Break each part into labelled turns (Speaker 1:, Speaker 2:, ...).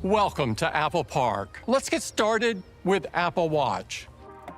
Speaker 1: Welcome to Apple Park. Let's get started with Apple Watch.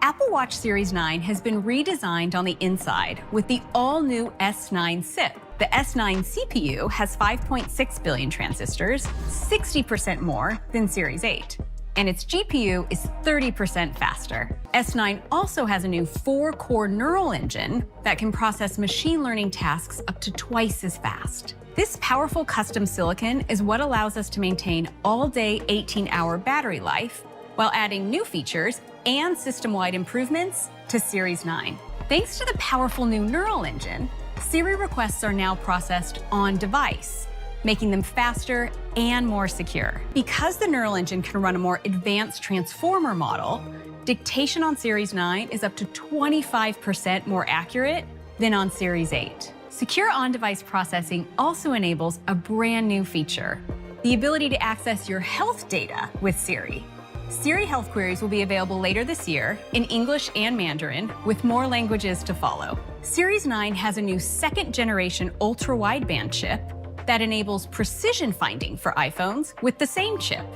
Speaker 2: Apple Watch Series 9 has been redesigned on the inside with the all-new S9 SiP. The S9 CPU has 5.6 billion transistors, 60% more than Series 8. And its GPU is 30% faster. S9 also has a new 4-core neural engine that can process machine learning tasks up to twice as fast. This powerful custom silicon is what allows us to maintain all-day 18-hour battery life while adding new features and system-wide improvements to Series 9. Thanks to the powerful new neural engine, Siri requests are now processed on device, making them faster and more secure. Because the neural engine can run a more advanced transformer model, dictation on Series 9 is up to 25% more accurate than on Series 8. Secure on-device processing also enables a brand new feature, the ability to access your health data with Siri. Siri health queries will be available later this year in English and Mandarin, with more languages to follow. Series 9 has a new second-generation ultra-wideband chip that enables precision finding for iPhones with the same chip.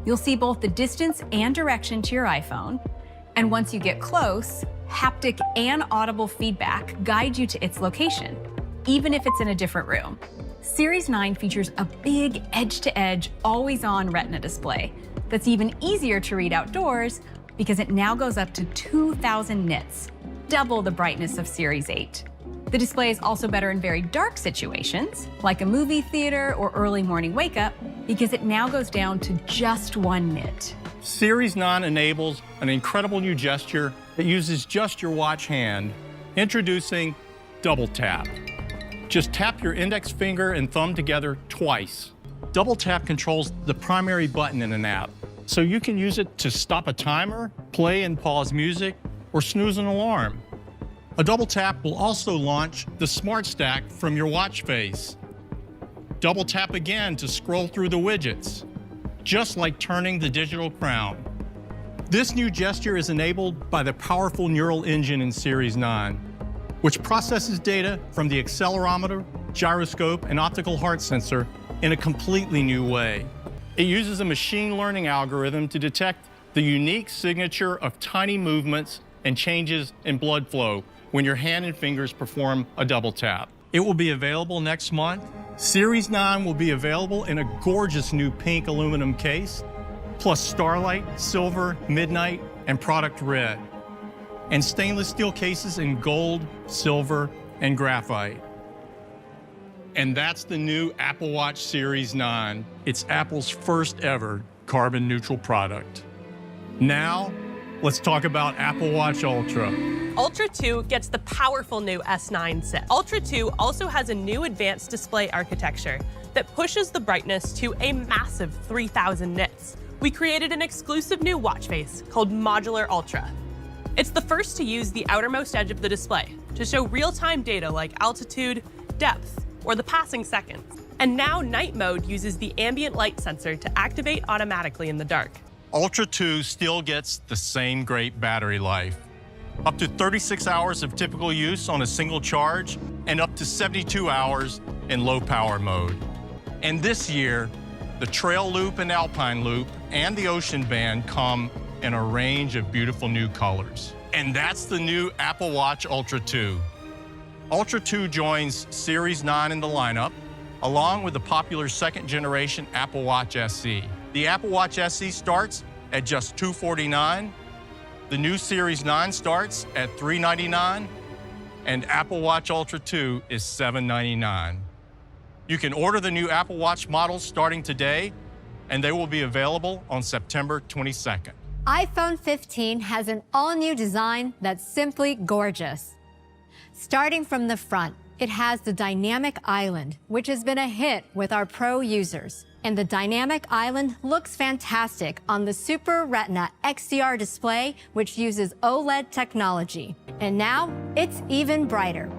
Speaker 2: You'll see both the distance and direction to your iPhone, and once you get close, haptic and audible feedback guide you to its location, even if it's in a different room. Series 9 features a big edge-to-edge, always-on Retina display that's even easier to read outdoors because it now goes up to 2,000 nits, double the brightness of Series 8. The display is also better in very dark situations, like a movie theater or early morning wake-up, because it now goes down to just 1 nit.
Speaker 3: Series 9 enables an incredible new gesture that uses just your watch hand. Introducing Double Tap. Just tap your index finger and thumb together twice. Double Tap controls the primary button in an app, so you can use it to stop a timer, play and pause music, or snooze an alarm. A double tap will also launch the Smart Stack from your watch face. Double tap again to scroll through the widgets, just like turning the digital crown. This new gesture is enabled by the powerful neural engine in Series 9, which processes data from the accelerometer, gyroscope, and optical heart sensor in a completely new way. It uses a machine learning algorithm to detect the unique signature of tiny movements and changes in blood flow when your hand and fingers perform a double tap. It will be available next month. Series 9 will be available in a gorgeous new pink aluminum case, plus Starlight, Silver, Midnight, and Product Red, and stainless steel cases in gold, silver, and graphite. And that's the new Apple Watch Series 9. It's Apple's first ever carbon neutral product. Now, let's talk about Apple Watch Ultra.
Speaker 4: Ultra 2 gets the powerful new S9 SiP. Ultra 2 also has a new advanced display architecture that pushes the brightness to a massive 3,000 nits. We created an exclusive new watch face called Modular Ultra. It's the first to use the outermost edge of the display to show real-time data like altitude, depth, or the passing seconds. And now night mode uses the ambient light sensor to activate automatically in the dark.
Speaker 3: Ultra 2 still gets the same great battery life. Up to 36 hours of typical use on a single charge, and up to 72 hours in low power mode. And this year, the Trail Loop and Alpine Loop and the Ocean Band come in a range of beautiful new colors. And that's the new Apple Watch Ultra 2. Ultra 2 joins Series 9 in the lineup, along with the popular second-generation Apple Watch SE. The Apple Watch SE starts at just $249. The new Series 9 starts at $399, and Apple Watch Ultra 2 is $799. You can order the new Apple Watch models starting today, and they will be available on September 22nd.
Speaker 5: iPhone 15 has an all-new design that's simply gorgeous. Starting from the front, it has the Dynamic Island, which has been a hit with our pro users. And the Dynamic Island looks fantastic on the Super Retina XDR display, which uses OLED technology. And now, it's even brighter.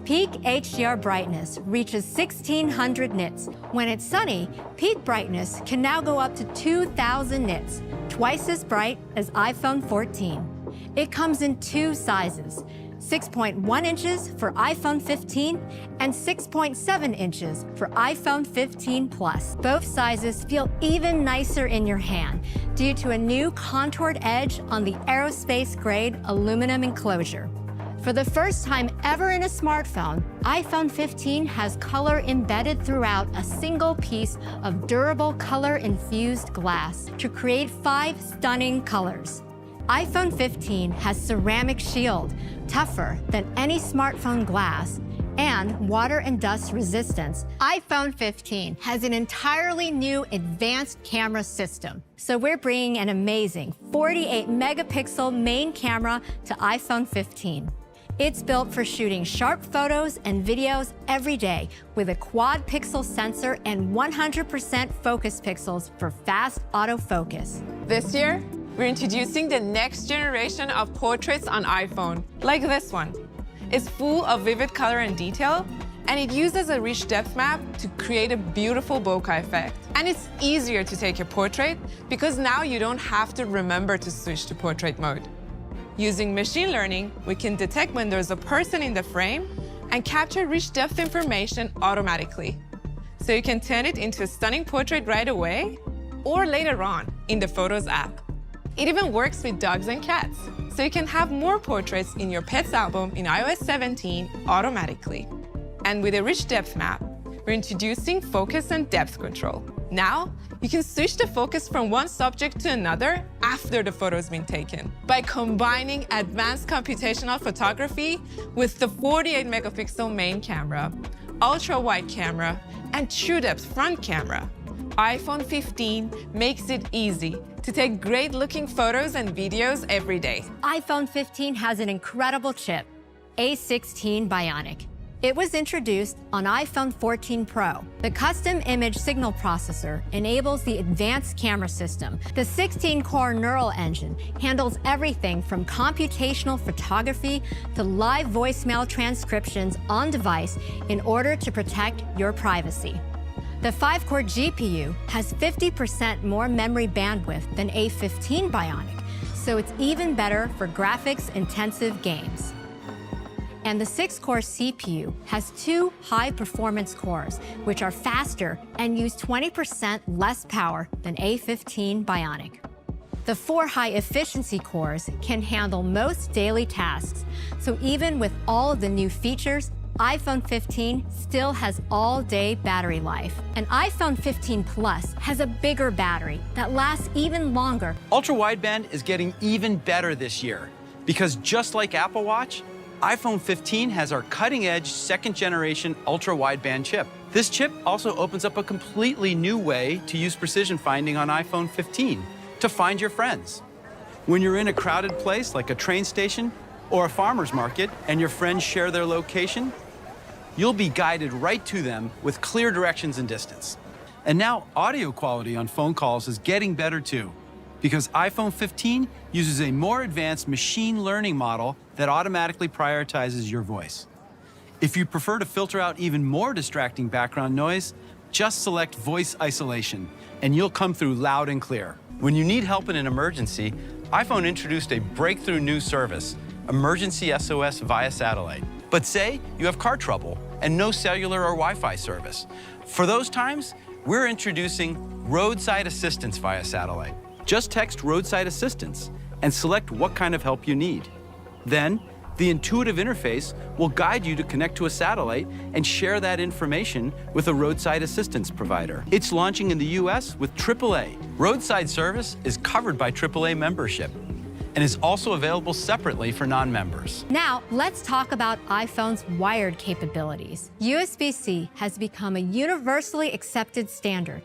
Speaker 5: Peak HDR brightness reaches 1,600 nits. When it's sunny, peak brightness can now go up to 2,000 nits, twice as bright as iPhone 14. It comes in 2 sizes, 6.1 inches for iPhone 15, and 6.7 inches for iPhone 15 Plus. Both sizes feel even nicer in your hand due to a new contoured edge on the aerospace-grade aluminum enclosure. For the first time ever in a smartphone, iPhone 15 has color embedded throughout a single piece of durable color-infused glass to create 5 stunning colors. iPhone 15 has ceramic shield, tougher than any smartphone glass, and water and dust resistance. iPhone 15 has an entirely new advanced camera system. So we're bringing an amazing 48 megapixel main camera to iPhone 15. It's built for shooting sharp photos and videos every day with a quad pixel sensor and 100% focus pixels for fast autofocus.
Speaker 6: This year, we're introducing the next generation of portraits on iPhone, like this one. It's full of vivid color and detail, and it uses a rich depth map to create a beautiful bokeh effect. And it's easier to take a portrait because now you don't have to remember to switch to portrait mode. Using machine learning, we can detect when there's a person in the frame and capture rich depth information automatically. So you can turn it into a stunning portrait right away or later on in the Photos app. It even works with dogs and cats, so you can have more portraits in your pet's album in iOS 17 automatically. And with a rich depth map, we're introducing focus and depth control. Now, you can switch the focus from one subject to another after the photo's been taken. By combining advanced computational photography with the 48 megapixel main camera, ultra-wide camera, and true depth front camera, iPhone 15 makes it easy to take great-looking photos and videos every day.
Speaker 5: iPhone 15 has an incredible chip, A16 Bionic. It was introduced on iPhone 14 Pro. The custom image signal processor enables the advanced camera system. The 16-core neural engine handles everything from computational photography to live voicemail transcriptions on device in order to protect your privacy. The 5-core GPU has 50% more memory bandwidth than A15 Bionic, so it's even better for graphics-intensive games. And the 6-core CPU has 2 high-performance cores, which are faster and use 20% less power than A15 Bionic. The 4 high-efficiency cores can handle most daily tasks, so even with all of the new features, iPhone 15 still has all-day battery life. And iPhone 15 Plus has a bigger battery that lasts even longer.
Speaker 7: Ultra-wideband is getting even better this year because just like Apple Watch, iPhone 15 has our cutting-edge second-generation ultra-wideband chip. This chip also opens up a completely new way to use precision finding on iPhone 15 to find your friends. When you're in a crowded place like a train station or a farmer's market and your friends share their location, you'll be guided right to them with clear directions and distance. And now audio quality on phone calls is getting better too, because iPhone 15 uses a more advanced machine learning model that automatically prioritizes your voice. If you prefer to filter out even more distracting background noise, just select voice isolation, and you'll come through loud and clear. When you need help in an emergency, iPhone introduced a breakthrough new service, Emergency SOS via satellite. But say you have car trouble and no cellular or Wi-Fi service. For those times, we're introducing roadside assistance via satellite. Just text roadside assistance and select what kind of help you need. Then, the intuitive interface will guide you to connect to a satellite and share that information with a roadside assistance provider. It's launching in the US with AAA. Roadside service is covered by AAA membership and is also available separately for non-members.
Speaker 5: Now, let's talk about iPhone's wired capabilities. USB-C has become a universally accepted standard.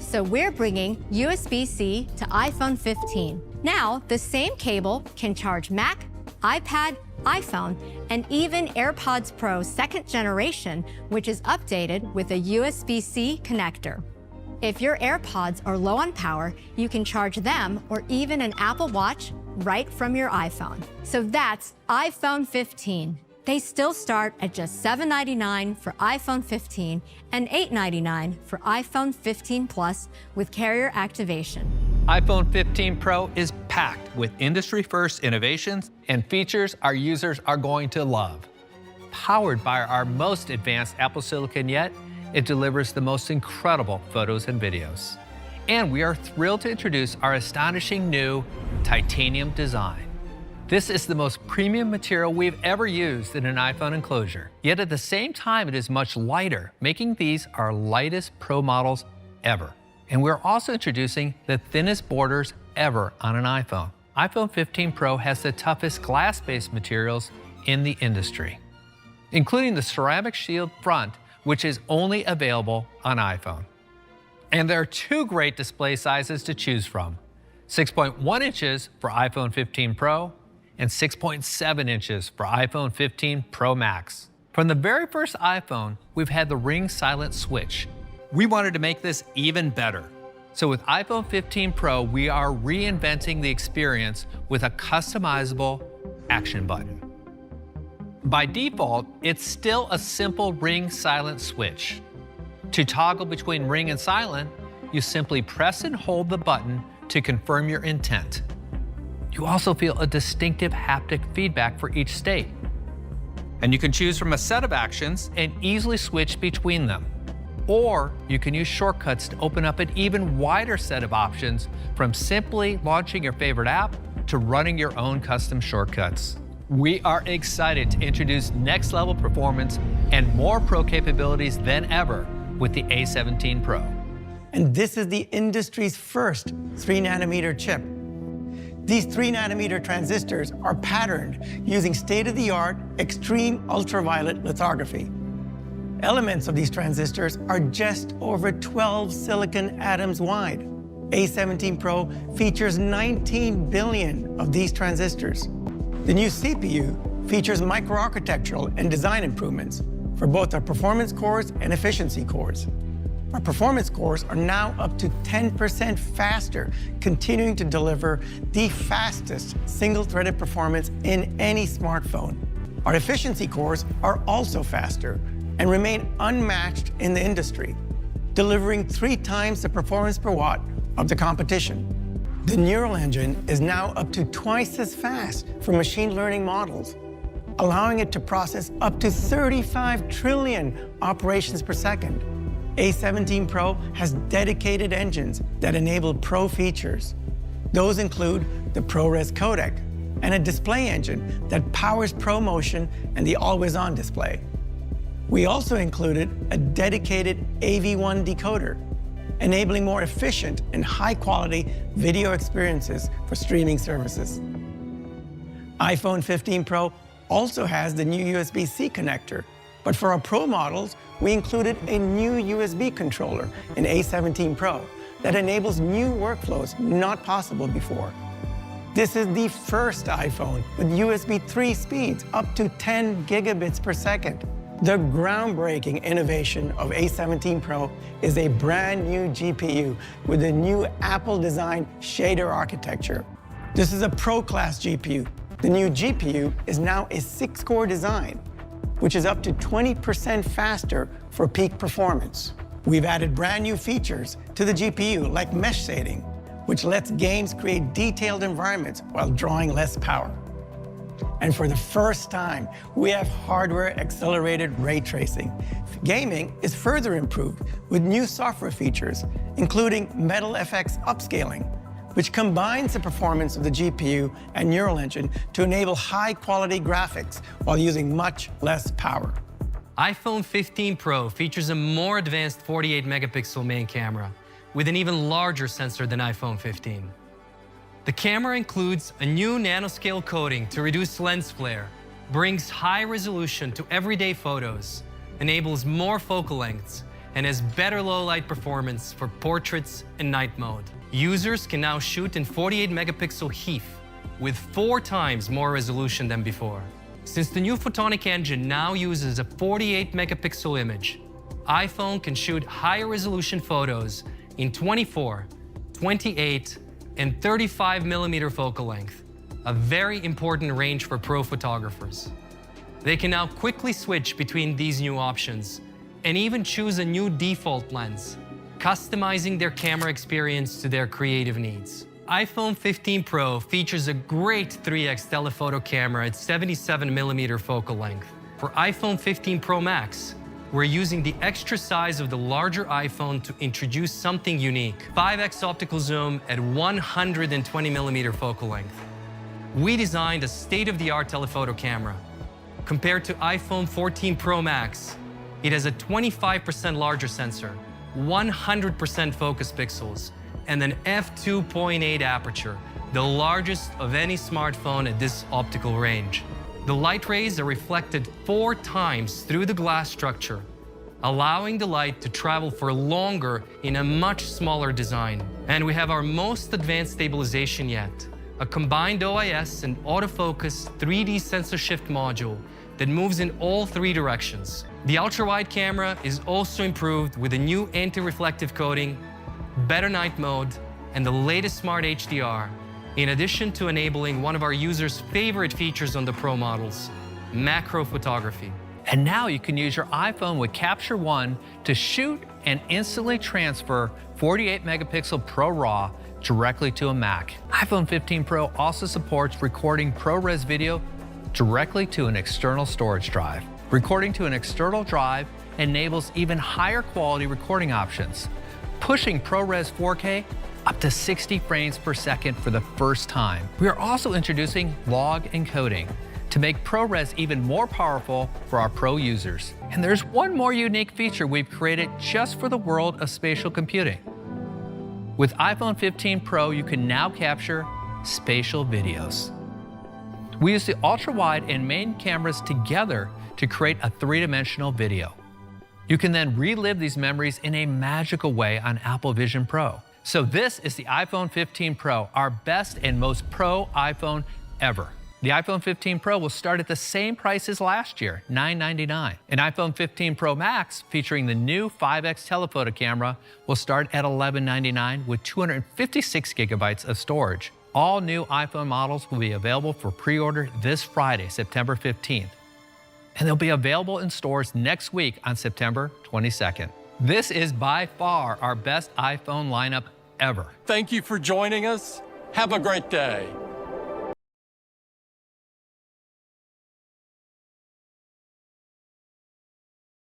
Speaker 5: So we're bringing USB-C to iPhone 15. Now, the same cable can charge Mac, iPad, iPhone, and even AirPods Pro 2nd generation, which is updated with a USB-C connector. If your AirPods are low on power, you can charge them or even an Apple Watch right from your iPhone. So that's iPhone 15. They still start at just $799 for iPhone 15 and $899 for iPhone 15 Plus with carrier activation.
Speaker 8: iPhone 15 Pro is packed with industry-first innovations and features our users are going to love. Powered by our most advanced Apple Silicon yet, it delivers the most incredible photos and videos. And we are thrilled to introduce our astonishing new titanium design. This is the most premium material we've ever used in an iPhone enclosure. Yet at the same time, it is much lighter, making these our lightest Pro models ever. And we're also introducing the thinnest borders ever on an iPhone. iPhone 15 Pro has the toughest glass-based materials in the industry, including the ceramic shield front, which is only available on iPhone. And there are two great display sizes to choose from: 6.1 inches for iPhone 15 Pro and 6.7 inches for iPhone 15 Pro Max. From the very first iPhone, we've had the ring silent switch. We wanted to make this even better. So with iPhone 15 Pro, we are reinventing the experience with a customizable action button. By default, it's still a simple ring silent switch. To toggle between ring and silent, you simply press and hold the button to confirm your intent. You also feel a distinctive haptic feedback for each state. And you can choose from a set of actions and easily switch between them. Or you can use shortcuts to open up an even wider set of options, from simply launching your favorite app to running your own custom shortcuts. We are excited to introduce next-level performance and more Pro capabilities than ever with the A17 Pro.
Speaker 9: And this is the industry's first 3nm chip. These 3nm transistors are patterned using state-of-the-art extreme ultraviolet lithography. Elements of these transistors are just over 12 silicon atoms wide. A17 Pro features 19 billion of these transistors. The new CPU features microarchitectural and design improvements for both our performance cores and efficiency cores. Our performance cores are now up to 10% faster, continuing to deliver the fastest single-threaded performance in any smartphone. Our efficiency cores are also faster and remain unmatched in the industry, delivering 3 times the performance per watt of the competition. The neural engine is now up to twice as fast for machine learning models, allowing it to process up to 35 trillion operations per second. A17 Pro has dedicated engines that enable Pro features. Those include the ProRes codec and a display engine that powers ProMotion and the always-on display. We also included a dedicated AV1 decoder, enabling more efficient and high-quality video experiences for streaming services. iPhone 15 Pro also has the new USB-C connector, but for our Pro models, we included a new USB controller in A17 Pro that enables new workflows not possible before. This is the first iPhone with USB 3 speeds up to 10 gigabits per second. The groundbreaking innovation of A17 Pro is a brand new GPU with a new Apple-designed shader architecture. This is a Pro-class GPU. The new GPU is now a 6-core design, which is up to 20% faster for peak performance. We've added brand new features to the GPU, like mesh shading, which lets games create detailed environments while drawing less power. And for the first time, we have hardware-accelerated ray tracing. Gaming is further improved with new software features, including Metal FX upscaling, which combines the performance of the GPU and neural engine to enable high-quality graphics while using much less power.
Speaker 10: iPhone 15 Pro features a more advanced 48-megapixel main camera with an even larger sensor than iPhone 15. The camera includes a new nanoscale coating to reduce lens flare, brings high resolution to everyday photos, enables more focal lengths, and has better low-light performance for portraits and night mode. Users can now shoot in 48-megapixel HEIF with 4 times more resolution than before. Since the new photonic engine now uses a 48-megapixel image, iPhone can shoot higher resolution photos in 24, 28, and 35mm focal length, a very important range for pro photographers. They can now quickly switch between these new options and even choose a new default lens, customizing their camera experience to their creative needs. iPhone 15 Pro features a great 3x telephoto camera at 77mm focal length. For iPhone 15 Pro Max, we're using the extra size of the larger iPhone to introduce something unique. 5x optical zoom at 120mm focal length. We designed a state-of-the-art telephoto camera. Compared to iPhone 14 Pro Max, it has a 25% larger sensor, 100% focus pixels, and an f2.8 aperture, the largest of any smartphone at this optical range. The light rays are reflected 4 times through the glass structure, allowing the light to travel for longer in a much smaller design. And we have our most advanced stabilization yet, a combined OIS and autofocus 3D sensor shift module that moves in all 3 directions. The ultra-wide camera is also improved with a new anti-reflective coating, better night mode, and the latest smart HDR, in addition to enabling one of our users' favorite features on the Pro models, macro photography.
Speaker 8: And now you can use your iPhone with Capture One to shoot and instantly transfer 48 megapixel Pro RAW directly to a Mac. iPhone 15 Pro also supports recording ProRes video directly to an external storage drive. Recording to an external drive enables even higher quality recording options, pushing ProRes 4K up to 60 frames per second for the first time. We are also introducing log encoding to make ProRes even more powerful for our Pro users. And there's one more unique feature we've created just for the world of spatial computing. With iPhone 15 Pro, you can now capture spatial videos. We use the ultra-wide and main cameras together to create a 3-dimensional video. You can then relive these memories in a magical way on Apple Vision Pro. So this is the iPhone 15 Pro, our best and most pro iPhone ever. The iPhone 15 Pro will start at the same price as last year, $999. An iPhone 15 Pro Max featuring the new 5x telephoto camera will start at $1199 with 256 gigabytes of storage. All new iPhone models will be available for pre-order this Friday, September 15th. And they'll be available in stores next week on September 22nd. This is by far our best iPhone lineup ever.
Speaker 1: Thank you for joining us. Have a great day.